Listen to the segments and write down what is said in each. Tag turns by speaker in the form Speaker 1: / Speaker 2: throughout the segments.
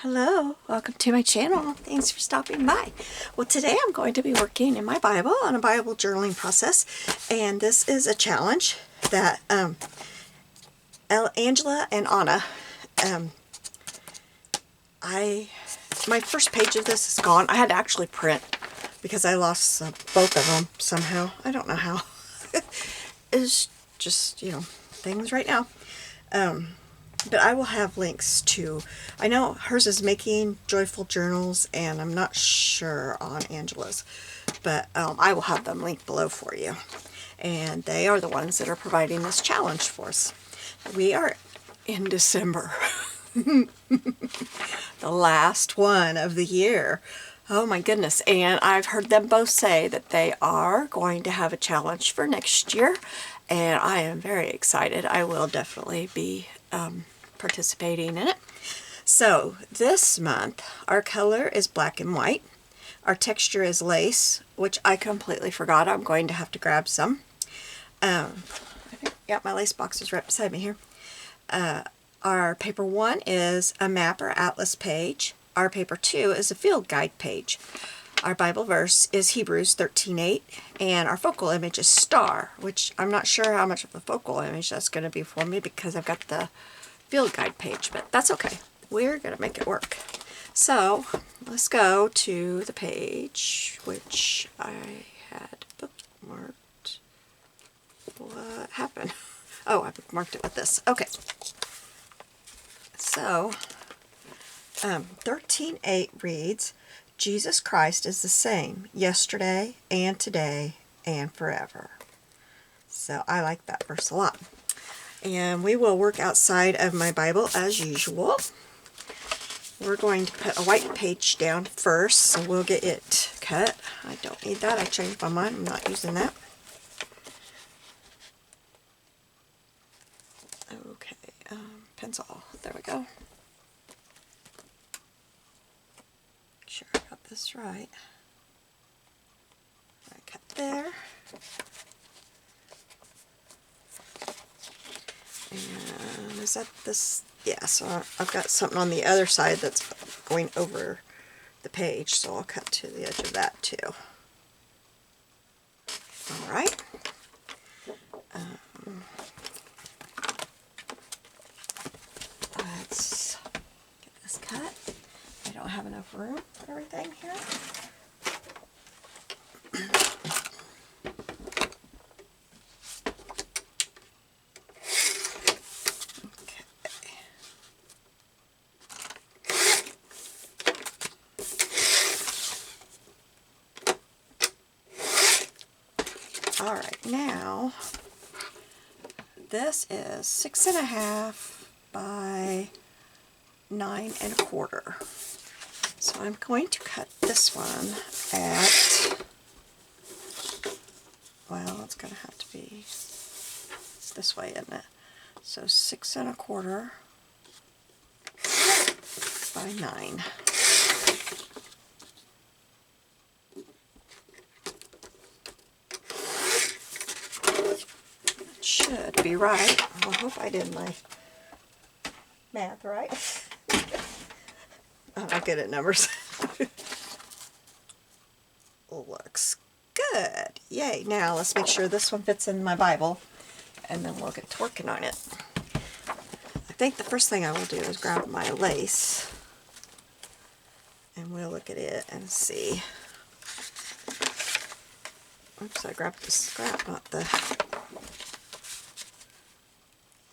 Speaker 1: Hello, welcome to my channel. Thanks for stopping by. Well, today I'm going to be working in my Bible on a Bible journaling process, and this is a challenge that Angela and Anna, my first page of this is gone. I had to actually print because I lost both of them somehow. I don't know how. It's just, things right now. But I will have links to, I know hers is Making Joyful Journals, and I'm not sure on Angela's, but I will have them linked below for you. And they are the ones that are providing this challenge for us. We are in December, the last one of the year. Oh my goodness. And I've heard them both say that they are going to have a challenge for next year, and I am very excited. I will definitely be participating in it. So this month our color is black and white. Our texture is lace, which I completely forgot. I'm going to have to grab some. I think, yeah, my lace box is right beside me here. Our paper 1 is a map or atlas page. Our paper 2 is a field guide page. Our Bible verse is Hebrews 13:8, and our focal image is star, which I'm not sure how much of a focal image that's going to be for me because I've got the field guide page, but that's okay. We're going to make it work. So let's go to the page which I had bookmarked. What happened? Oh, I bookmarked it with this. Okay. So 13:8 reads, Jesus Christ is the same yesterday and today and forever. So I like that verse a lot. And we will work outside of my Bible as usual. We're going to put a white page down first, so we'll get it cut. I don't need that. I changed my mind. I'm not using that. Okay, pencil. There we go. Make sure I got this right. I cut there. And is that this? Yeah, so I've got something on the other side that's going over the page, so I'll cut to the edge of that too. Alright. Let's get this cut. I don't have enough room for everything here. Alright, now this is 6.5 by 9 1/4. So I'm going to cut this one at, well, it's going to have to be this way, isn't it? So 6 1/4 by 9. Should be right. I hope I did my math right. I'm not good at numbers. Looks good. Yay. Now let's make sure this one fits in my Bible, and then we'll get to working on it. I think the first thing I will do is grab my lace, and we'll look at it and see. Oops, I grabbed the scrap, not the...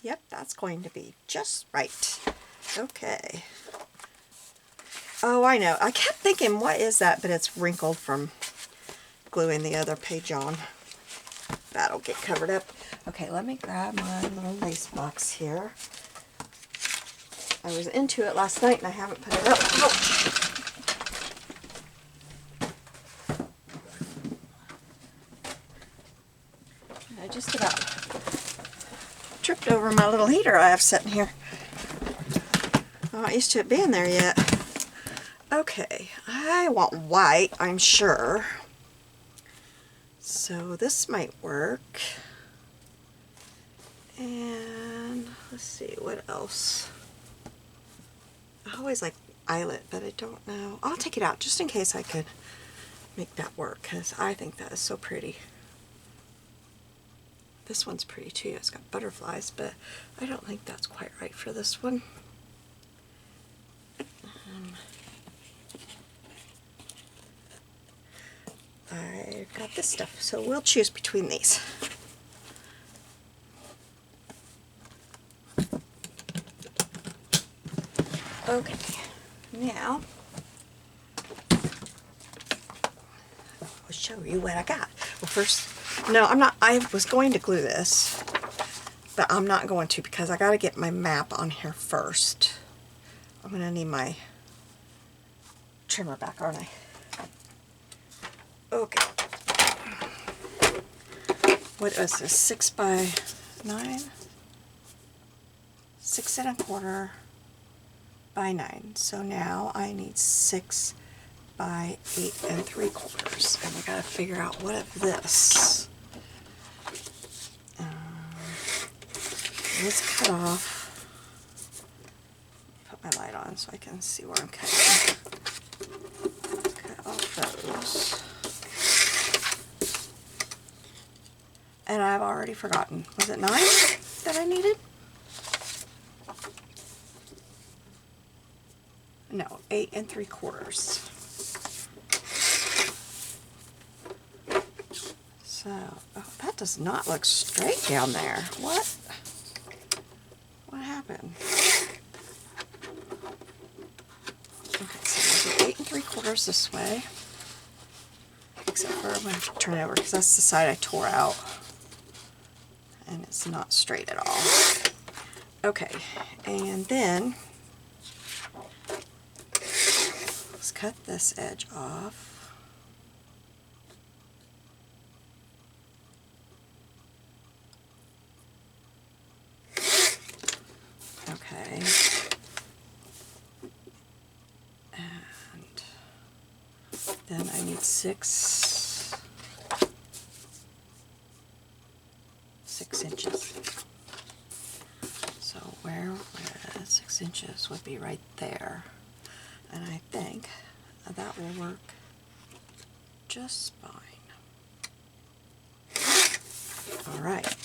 Speaker 1: Yep, that's going to be just right. Okay. Oh, I know. I kept thinking, what is that? But it's wrinkled from gluing the other page on. That'll get covered up. Okay, let me grab my little lace box here. I was into it last night and I haven't put it up. Ouch. I just about tripped over my little heater I have sitting here. I'm not used to it being there yet. Okay, I want white, I'm sure. So this might work. And let's see, what else? I always like eyelet, but I don't know. I'll take it out just in case I could make that work, because I think that is so pretty. This one's pretty too. It's got butterflies, but I don't think that's quite right for this one. I've got this stuff, so we'll choose between these. Okay, now I'll show you what I got. Well, first, no, I was going to glue this, but I'm not going to because I got to get my map on here first. I'm going to need my trimmer back, aren't I? Okay. What is this? 6 by 9? 6 1/4 by 9. So now I need 6 by 8 3/4. And I gotta figure out what of this. Let's cut off. Put my light on so I can see where I'm cutting. Cut off those. And I've already forgotten. Was it 9 that I needed? No, 8 3/4. So, oh, that does not look straight down there. What? What happened? Okay, so I'll do 8 3/4 this way. Except for I'm going to have to turn it over because that's the side I tore out. And it's not straight at all. Okay, and then let's cut this edge off. Okay. And then I need 6 inches. So where 6 inches would be right there. And I think that will work just fine. All right.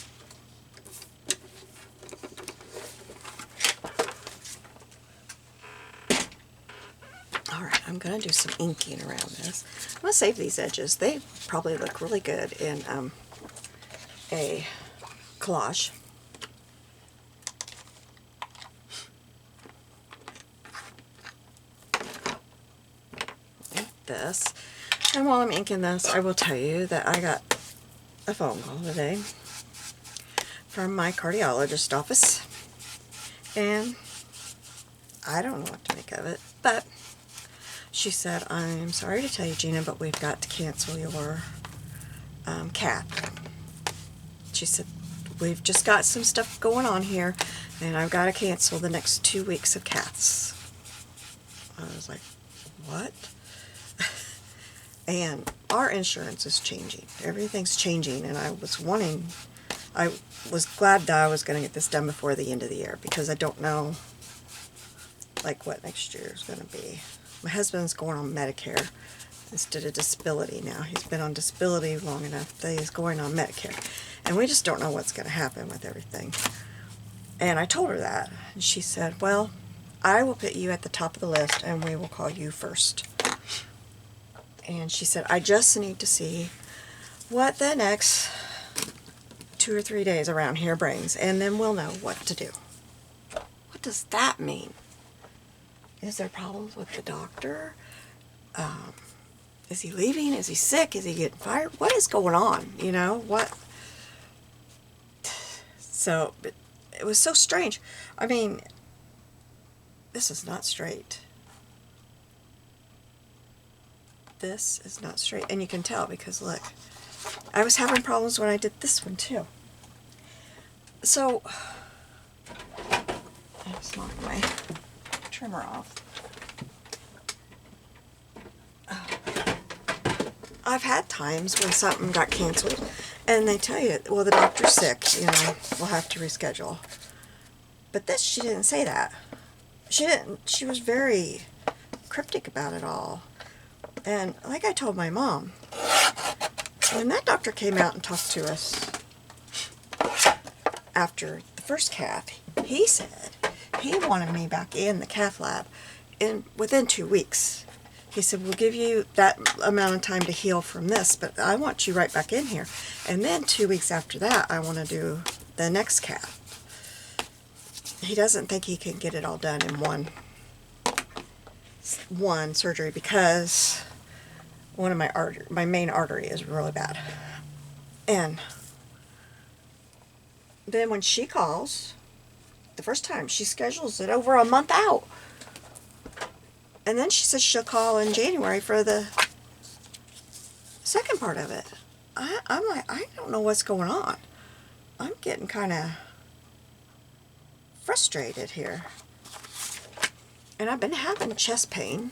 Speaker 1: All right, I'm going to do some inking around this. I'm going to save these edges. They probably look really good in a collage. Like this. And while I'm inking this, I will tell you that I got a phone call today from my cardiologist office, and I don't know what to make of it, but she said, I'm sorry to tell you, Gina, but we've got to cancel your cath. She said, we've just got some stuff going on here, and I've got to cancel the next 2 weeks of caths. I was like, what? And our insurance is changing. Everything's changing, and I was glad that I was going to get this done before the end of the year, because I don't know, like, what next year is going to be. My husband's going on Medicare instead of disability now. He's been on disability long enough that he's going on Medicare. And we just don't know what's going to happen with everything. And I told her that. And she said, well, I will put you at the top of the list and we will call you first. And she said, I just need to see what the next 2 or 3 days around here brings, and then we'll know what to do. What does that mean? Is there problems with the doctor? Is he leaving? Is he sick? Is he getting fired? What is going on? You know, what? So, it was so strange. I mean, this is not straight. This is not straight. And you can tell because, look, I was having problems when I did this one, too. So, I just knocked my trimmer off. I've had times when something got canceled and they tell you, well, the doctor's sick, you know, we'll have to reschedule. But this, she didn't say that. She didn't. She was very cryptic about it all. And like I told my mom, when that doctor came out and talked to us after the first cath, he said he wanted me back in the cath lab within 2 weeks. He said, we'll give you that amount of time to heal from this, but I want you right back in here. And then 2 weeks after that, I want to do the next cath. He doesn't think he can get it all done in one surgery because one of my main artery is really bad. And then when she calls, the first time, she schedules it over a month out. And then she says she'll call in January for the second part of it. I'm like, I don't know what's going on. I'm getting kind of frustrated here. And I've been having chest pain.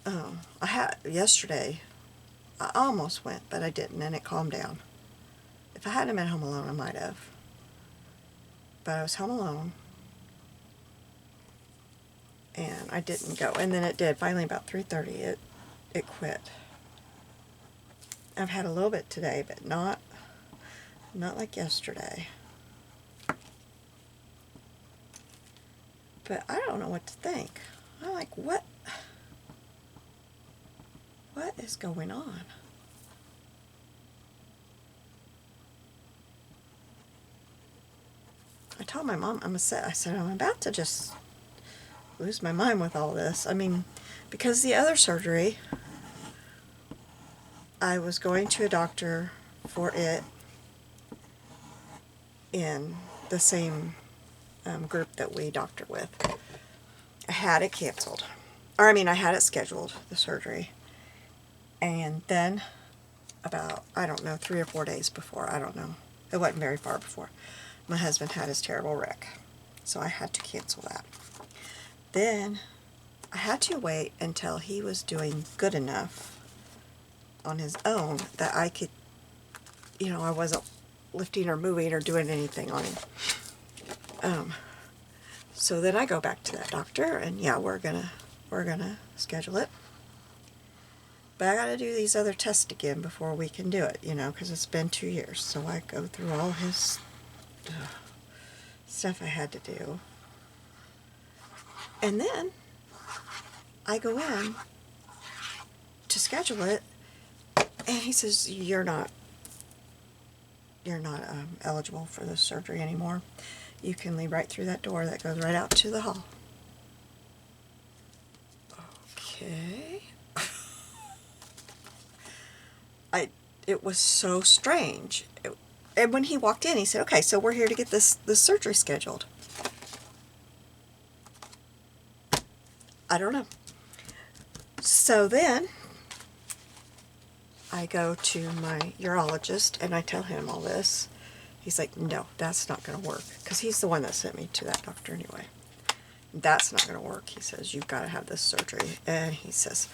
Speaker 1: I had yesterday. I almost went, but I didn't, and it calmed down. If I hadn't been home alone, I might have. But I was home alone. And I didn't go. And then it did. Finally, about 3:30, it quit. I've had a little bit today, but not like yesterday. But I don't know what to think. I'm like, what is going on? I told my mom, I said, I'm about to just lose my mind with all this. I mean, because the other surgery, I was going to a doctor for it in the same group that we doctor with. I had it canceled. Or I had it scheduled, the surgery. And then about, I don't know, 3 or 4 days before, I don't know. It wasn't very far before. My husband had his terrible wreck. So I had to cancel that. Then I had to wait until he was doing good enough on his own that I could, I wasn't lifting or moving or doing anything on him. So then I go back to that doctor, and yeah, we're gonna schedule it. But I gotta do these other tests again before we can do it, because it's been 2 years. So I go through all his stuff I had to do. And then I go in to schedule it, and he says, you're not eligible for this surgery anymore. You can leave right through that door that goes right out to the hall. Okay. It was so strange. And when he walked in, he said, okay, so we're here to get this surgery scheduled. I don't know. So then I go to my urologist and I tell him all this. He's like, no, that's not going to work. Because he's the one that sent me to that doctor anyway. That's not going to work. He says, you've got to have this surgery. And he says,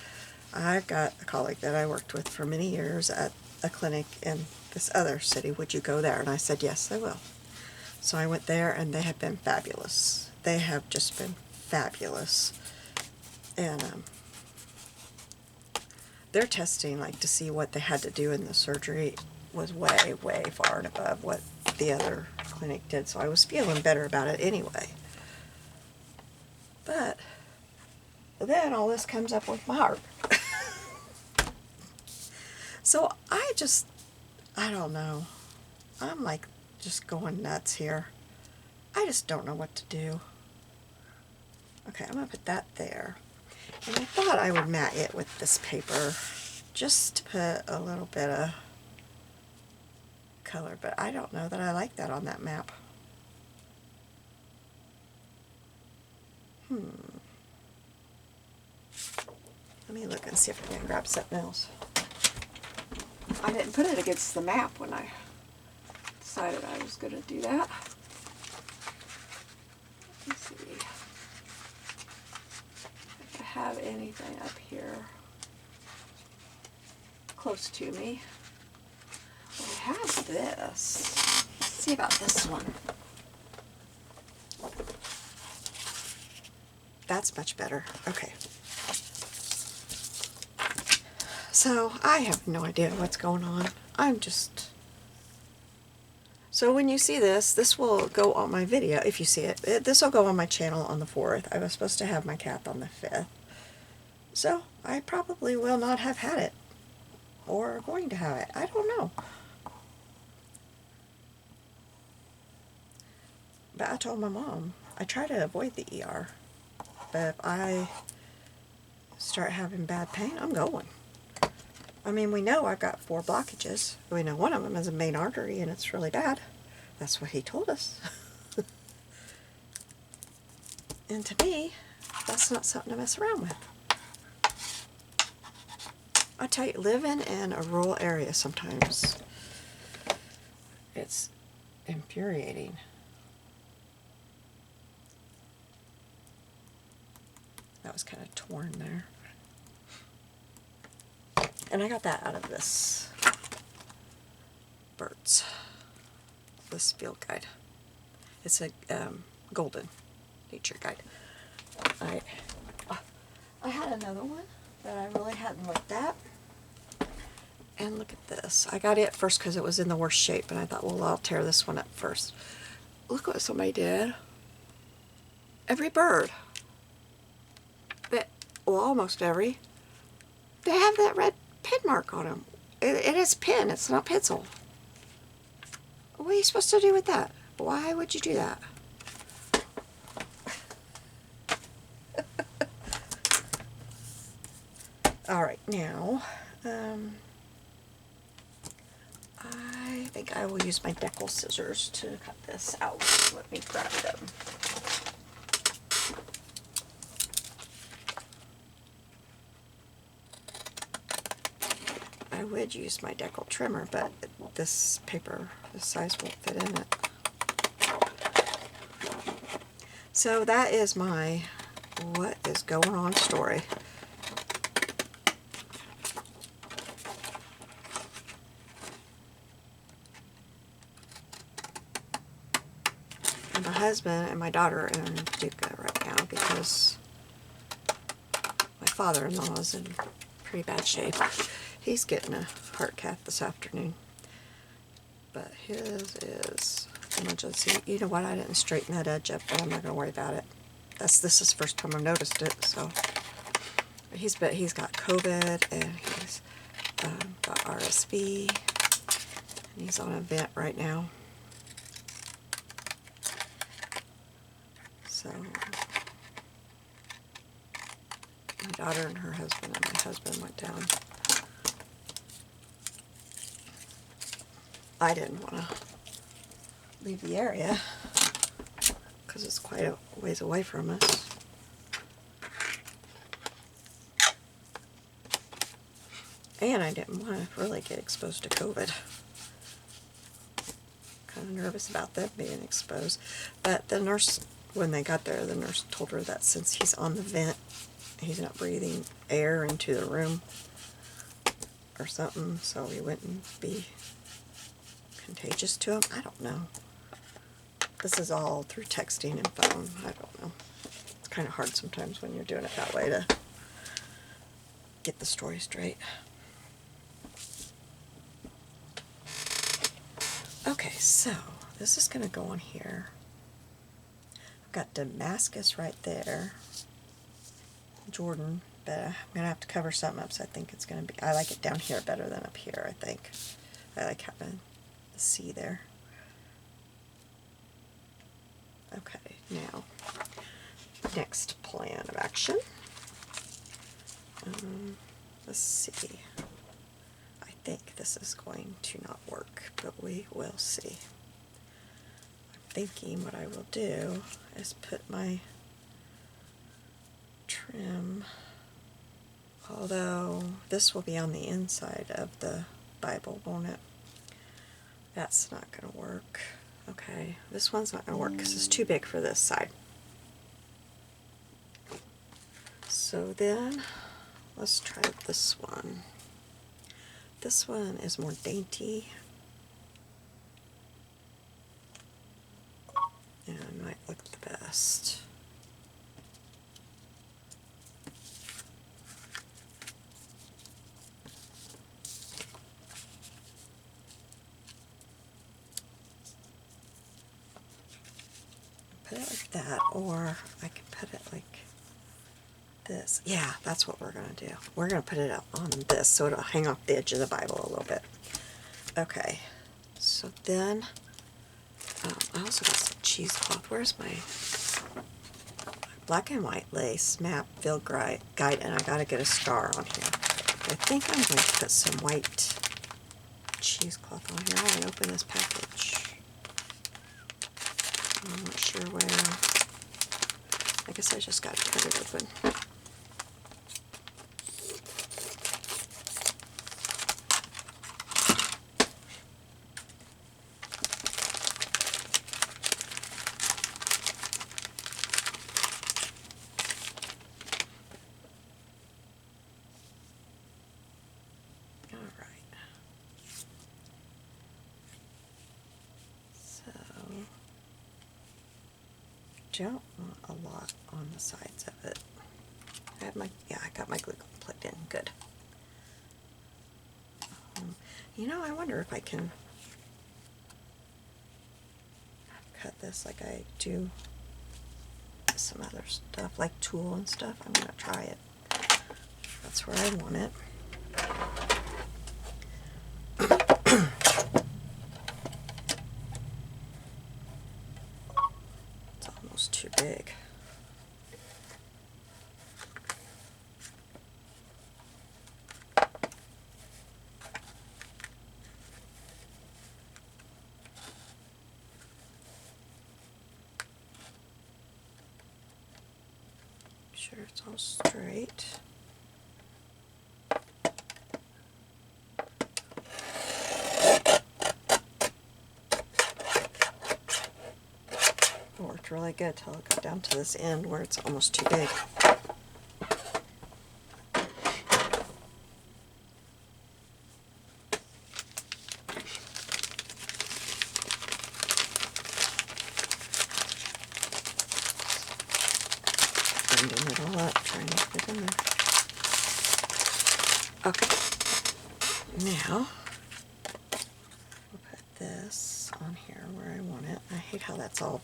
Speaker 1: I've got a colleague that I worked with for many years at a clinic in this other city. Would you go there? And I said, yes, I will. So I went there, and they have been fabulous. They have just been fabulous. And their testing, to see what they had to do in the surgery, was way, way far and above what the other clinic did. So I was feeling better about it anyway. But then all this comes up with my heart. So I don't know. I'm just going nuts here. I just don't know what to do. Okay, I'm going to put that there. And I thought I would mat it with this paper just to put a little bit of color, but I don't know that I like that on that map. Let me look and see if I can grab something else. I didn't put it against the map when I decided I was going to do that. Let's see if I have anything up here close to me. Well, I have this. Let's see about this one. That's much better. Okay. So I have no idea what's going on. I'm just... So when you see this, this will go on my video, if you see it. This will go on my channel on the 4th. I was supposed to have my cap on the 5th. So I probably will not have had it. Or going to have it. I don't know. But I told my mom, I try to avoid the ER. But if I start having bad pain, I'm going. I mean, we know I've got 4 blockages. We know one of them is a main artery and it's really bad. That's what he told us. And to me, that's not something to mess around with. I tell you, living in a rural area sometimes, it's infuriating. That was kind of torn there. And I got that out of this Burt's, this field guide. It's a golden nature guide. I had another one that I really hadn't looked at. And look at this. I got it first because it was in the worst shape, and I thought, well, I'll tear this one up first. Look what somebody did. Every bird, well, almost every, they have that red pin mark on them. It is pin, it's not pencil. What are you supposed to do with that? Why would you do that? Alright, now, I think I will use my decal scissors to cut this out. Let me grab them. I would use my decal trimmer, but this paper, this size won't fit in it. So that is my what is going on story. And my husband and my daughter are in Paducah right now because my father-in-law is in pretty bad shape. He's getting a heart cath this afternoon. But his is emergency. You know what? I didn't straighten that edge up, but I'm not going to worry about it. This is the first time I've noticed it. So he's got COVID and he's got RSV and he's on a vent right now. So my daughter and her husband and my husband went down. I didn't want to leave the area because it's quite a ways away from us. And I didn't want to really get exposed to COVID. Kind of nervous about them being exposed. But the nurse, when they got there, the nurse told her that since he's on the vent, he's not breathing air into the room or something, so he wouldn't be contagious to him. I don't know. This is all through texting and phone. I don't know. It's kind of hard sometimes when you're doing it that way to get the story straight. Okay, so this is going to go on here. I've got Damascus right there. Jordan, but I'm going to have to cover something up, so I think it's going to be, I like it down here better than up here, I think. I like having the C there. Okay, now, next plan of action. Let's see. I think this is going to not work, but we will see. I'm thinking what I will do is put my trim, although this will be on the inside of the Bible, won't it? That's not going to work. Okay, this one's not going to work because it's too big for this side. So then, let's try this one. This one is more dainty and might look the best. put it like that, or I could put it like this. Yeah, that's what we're going to do. We're going to put it up on this so it'll hang off the edge of the Bible a little bit. Okay, so then I also got some cheesecloth. Where's my black and white lace map field guide, and I got to get a star on here. I think I'm going to put some white cheesecloth on here. I open this package. I'm not sure where. I guess I just got to cut it open. Don't want a lot on the sides of it. I have I got my glue gun plugged in. Good. You know, I wonder if I can cut this like I do some other stuff, like tulle and stuff. I'm going to try it. That's where I want it. Too big. Sure it's all straight. Worked really good till it got down to this end where it's almost too big. Bending it all up, trying to fit in there. Okay, now we'll put this on here where I want it. I hate how that's all.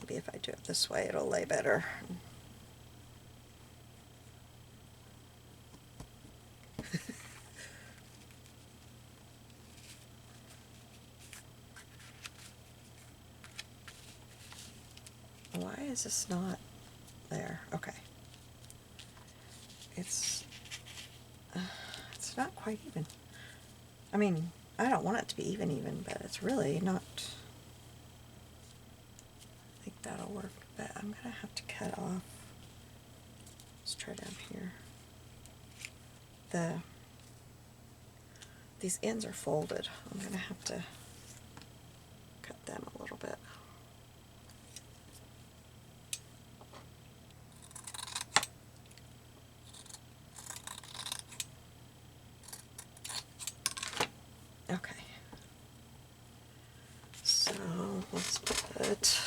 Speaker 1: Maybe if I do it this way, it'll lay better. Why is this not there? Okay. It's not quite even. I mean, I don't want it to be even, but it's really not. I think that'll work, but I'm gonna have to cut off. Let's try down here. These ends are folded. I'm gonna have to cut them a little bit. Okay. So let's put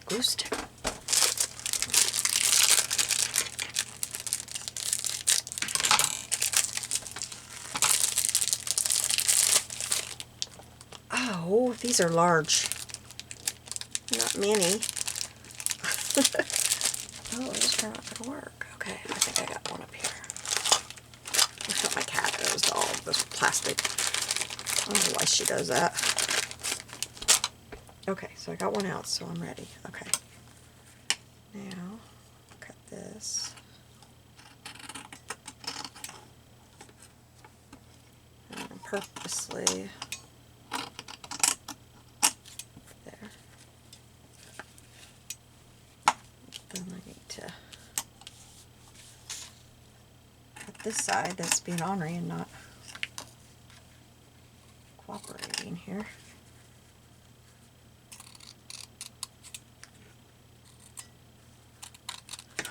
Speaker 1: glue stick. Oh, these are large. Not many. Oh, those are not going to work. Okay, I think I got one up here. That's what my cat does to all of this plastic. I don't know why she does that. Okay, so I got one out, so I'm ready. Okay. Now, cut this. And purposely there. Then I need to cut this side that's being ornery and not cooperating here.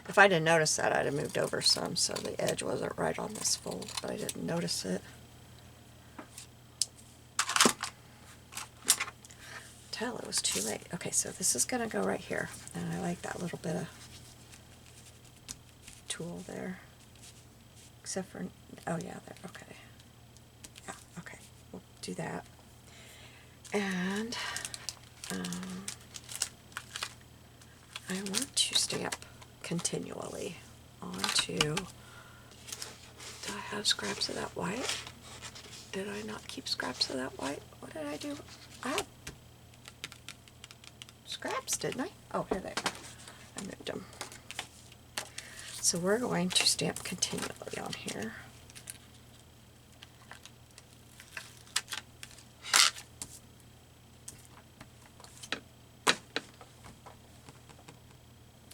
Speaker 1: If I didn't notice that, I'd have moved over some so the edge wasn't right on this fold, but I didn't notice it. was too late. Okay, so this is going to go right here. And I like that little bit of tool there. Except for, oh yeah, there, okay. Yeah, okay, we'll do that. And I want to stamp continually onto, do I have scraps of that white? Did I not keep scraps of that white? What did I do? I had scraps, didn't I? Oh, here they are. I moved them. So we're going to stamp continually on here.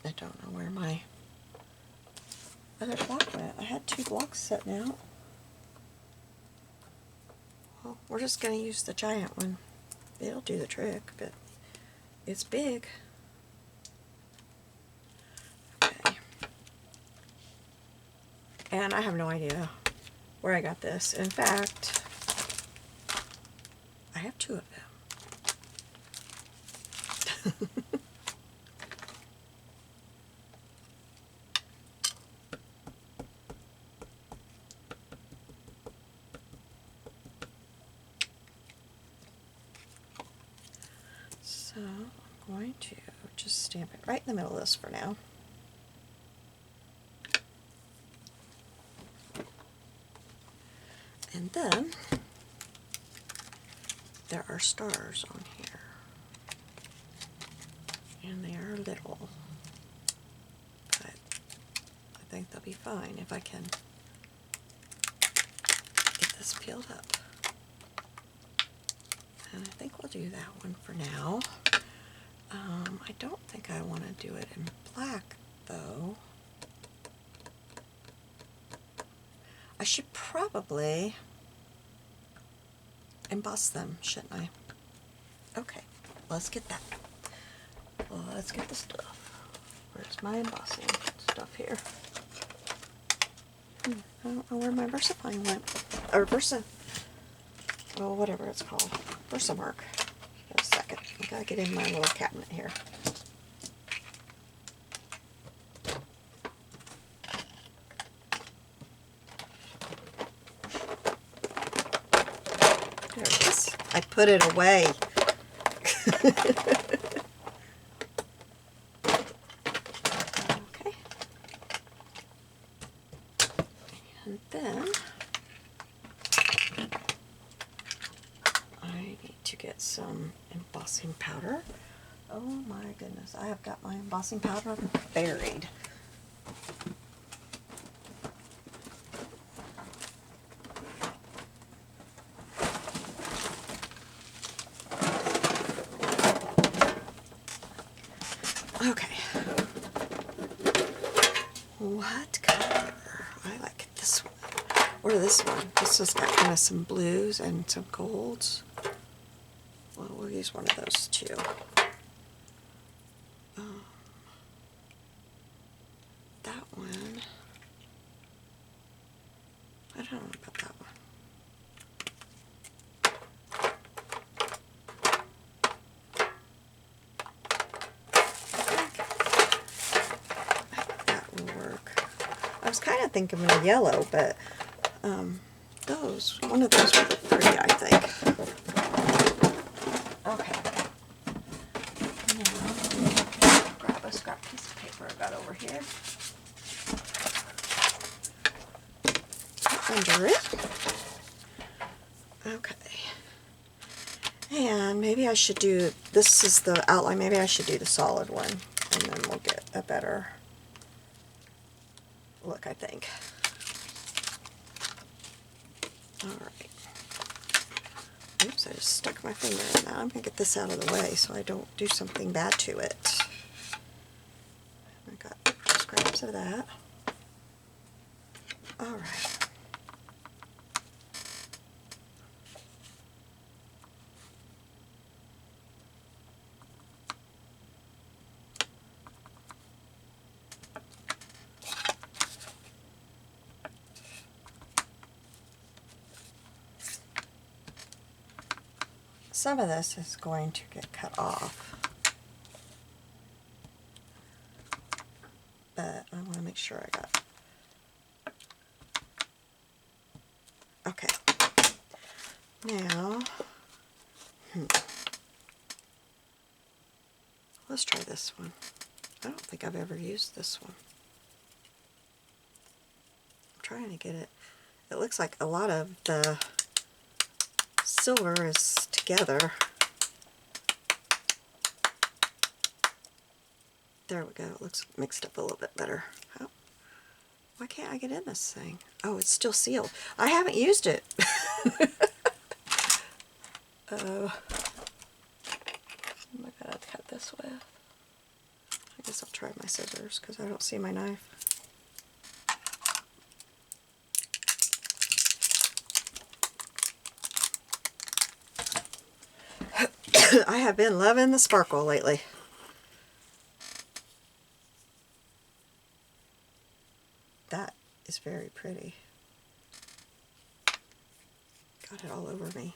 Speaker 1: I don't know where my other block went. I had 2 blocks sitting out. Well, we're just going to use the giant one. It'll do the trick, but it's big. Okay. And I have no idea where I got this. In fact, I have 2 of them. So I'm going to just stamp it right in the middle of this for now. And then there are stars on here. And they are little. But I think they'll be fine if I can get this peeled up. And I think we'll do that one for now. I don't think I want to do it in black, though. I should probably emboss them, shouldn't I? Okay, let's get that. Well, let's get the stuff. Where's my embossing stuff here? I don't know where my VersaFine went. Or well, whatever it's called. Versamark. Wait a second. I gotta get in my little cabinet here. There it is. I put it away. Okay. And then I need to get some embossing powder. Oh my goodness, I have got my embossing powder buried. Okay. What color? I like this one. Or this one. This has got kind of some blues and some golds. Well, we'll use one of those too. That one. I don't know about that one. That will work. I was kind of thinking of a yellow, but one of those would look pretty, I think. Okay. Now, grab a scrap piece of paper I got over here. Under it. Okay. And maybe I should do, this is the outline, maybe I should do the solid one, and then we'll get a better look, I think. Alright. Oops, I just stuck my finger in that. I'm going to get this out of the way so I don't do something bad to it. I got scraps of that. Alright. some of this is going to get cut off. But I want to make sure I got... Okay. Now, let's try this one. I don't think I've ever used this one. I'm trying to get it. It looks like a lot of the silver is together. There we go. It looks mixed up a little bit better. How? Why can't I get in this thing? Oh, it's still sealed. I haven't used it. What am I going to cut this with? I guess I'll try my scissors because I don't see my knife. I have been loving the sparkle lately. That is very pretty. Got it all over me.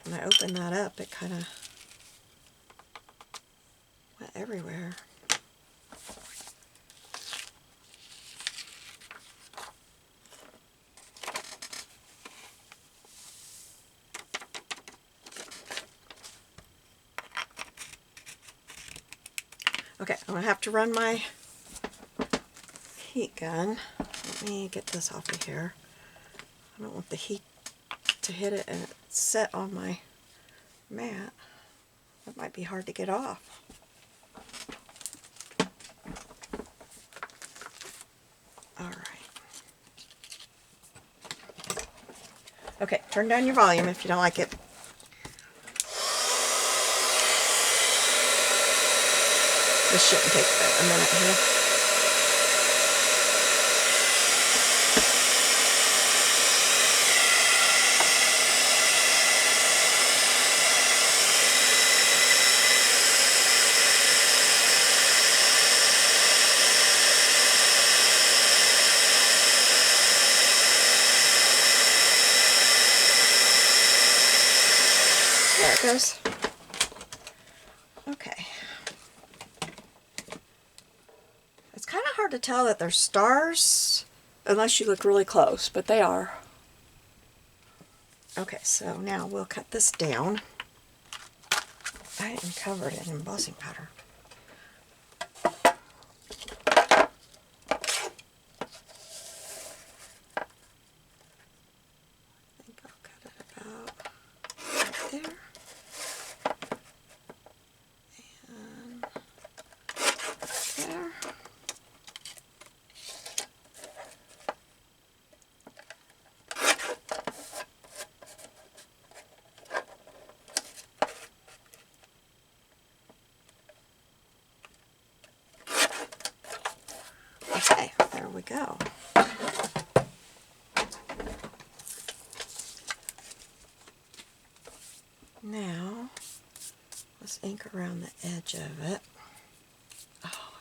Speaker 1: When I opened that up, it kind of went everywhere. Okay, I'm going to have to run my heat gun. Let me get this off of here. I don't want the heat to hit it and it's set on my mat. That might be hard to get off. Alright. Okay, turn down your volume if you don't like it. This shouldn't take a minute here. There it goes. Okay. It's kind of hard to tell that they're stars unless you look really close, but they are. Okay, so now we'll cut this down. I didn't cover it in embossing powder. I think I'll cut it about right there. And there. Okay, there we go. Now, let's ink around the edge of it. Oh,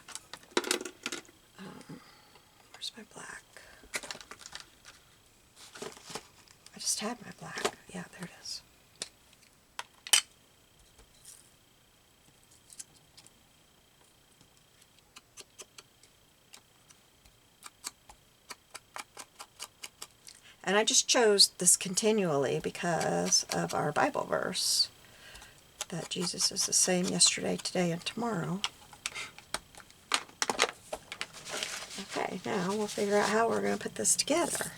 Speaker 1: where's my black? I just had my black. Yeah, there it is. And I just chose this continually because of our Bible verse, that Jesus is the same yesterday, today, and tomorrow. Okay, now we'll figure out how we're going to put this together.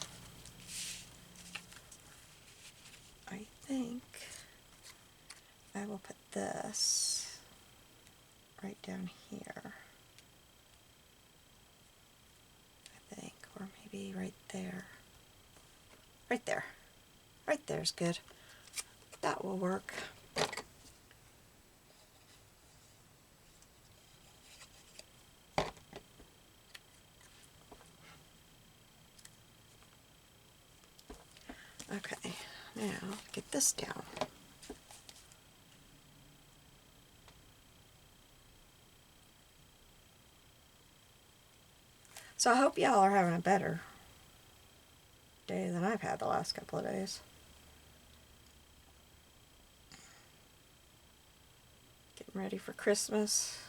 Speaker 1: I think I will put this right down here. I think, or maybe right there. Right there. Right there's good. That will work. Okay, now get this down. So I hope y'all are having a better day than I've had the last couple of days. ready for Christmas.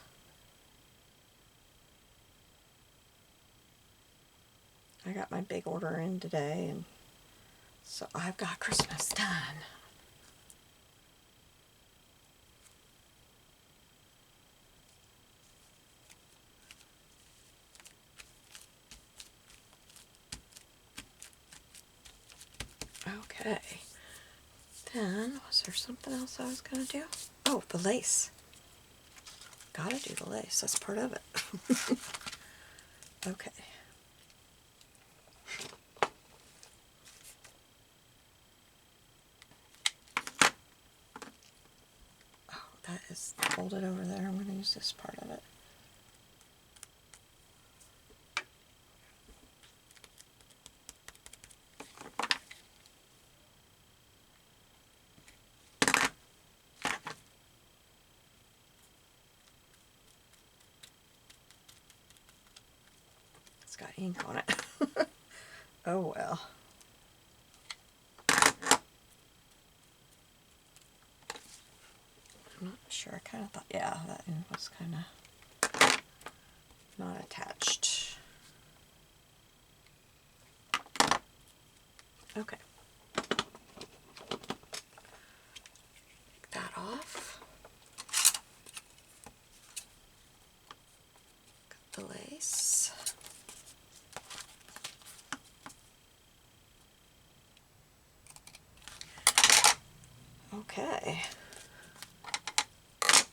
Speaker 1: I got my big order in today, and so I've got Christmas done. Okay. Then, was there something else I was going to do? Oh, the lace. Gotta do the lace. That's part of it. Okay. Oh, that is folded over there. I'm going to use this part of it. It's got ink on it. Oh well. I'm not sure. I kind of thought, yeah, that end was kind of not attached. Okay. Take that off. Got the lace. Okay.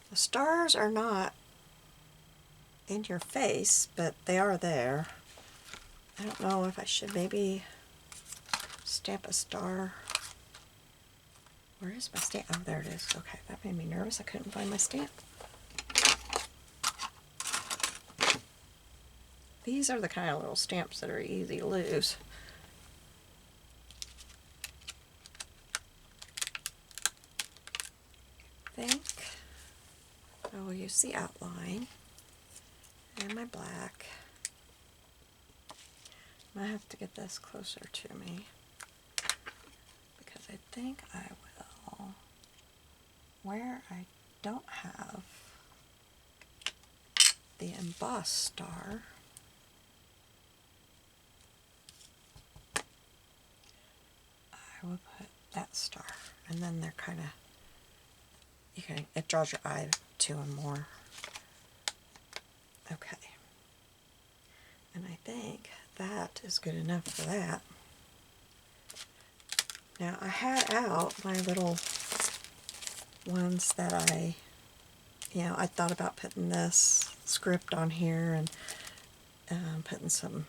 Speaker 1: The stars are not in your face, but they are there. I don't know if I should maybe stamp a star. Where is my stamp? Oh, there it is. Okay, that made me nervous. I couldn't find my stamp. These are the kind of little stamps that are easy to lose. I think I will use the outline and my black. I have to get this closer to me because I think I will, where I don't have the embossed star, I will put that star, and then they're kind of, it draws your eye to them more. Okay. And I think that is good enough for that. Now I had out my little ones that I thought about putting this script on here and putting some,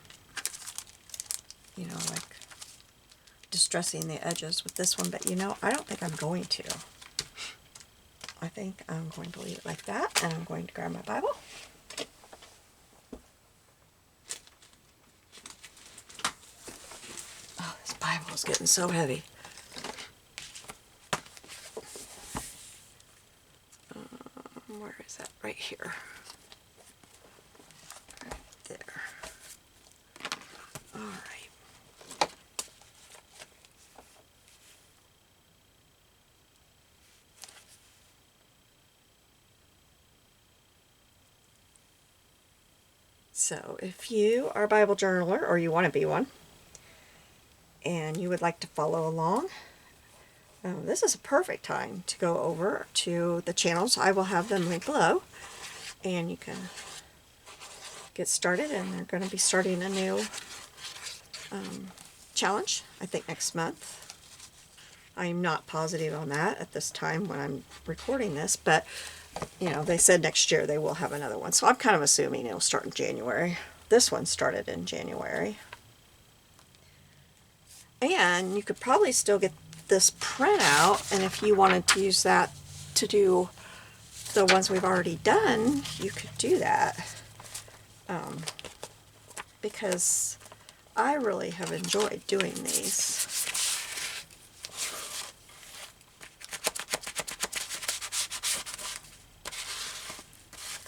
Speaker 1: like distressing the edges with this one, but I don't think I'm going to. I think I'm going to leave it like that, and I'm going to grab my Bible. Oh, this Bible is getting so heavy. Where is that? Right here. Right there. All right. So if you are a Bible journaler, or you want to be one, and you would like to follow along, this is a perfect time to go over to the channels. I will have them linked below, and you can get started. And they're going to be starting a new challenge, I think next month. I'm not positive on that at this time when I'm recording this, but they said next year they will have another one, so I'm kind of assuming it'll start in January. This one started in January. And you could probably still get this printout, and if you wanted to use that to do the ones we've already done, you could do that. Because I really have enjoyed doing these.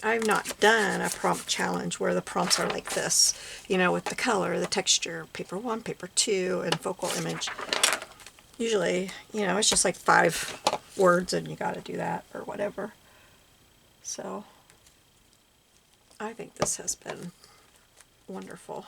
Speaker 1: I've not done a prompt challenge where the prompts are like this, with the color, the texture, paper 1, paper 2, and focal image. Usually, it's just like 5 words and you got to do that or whatever. So I think this has been wonderful.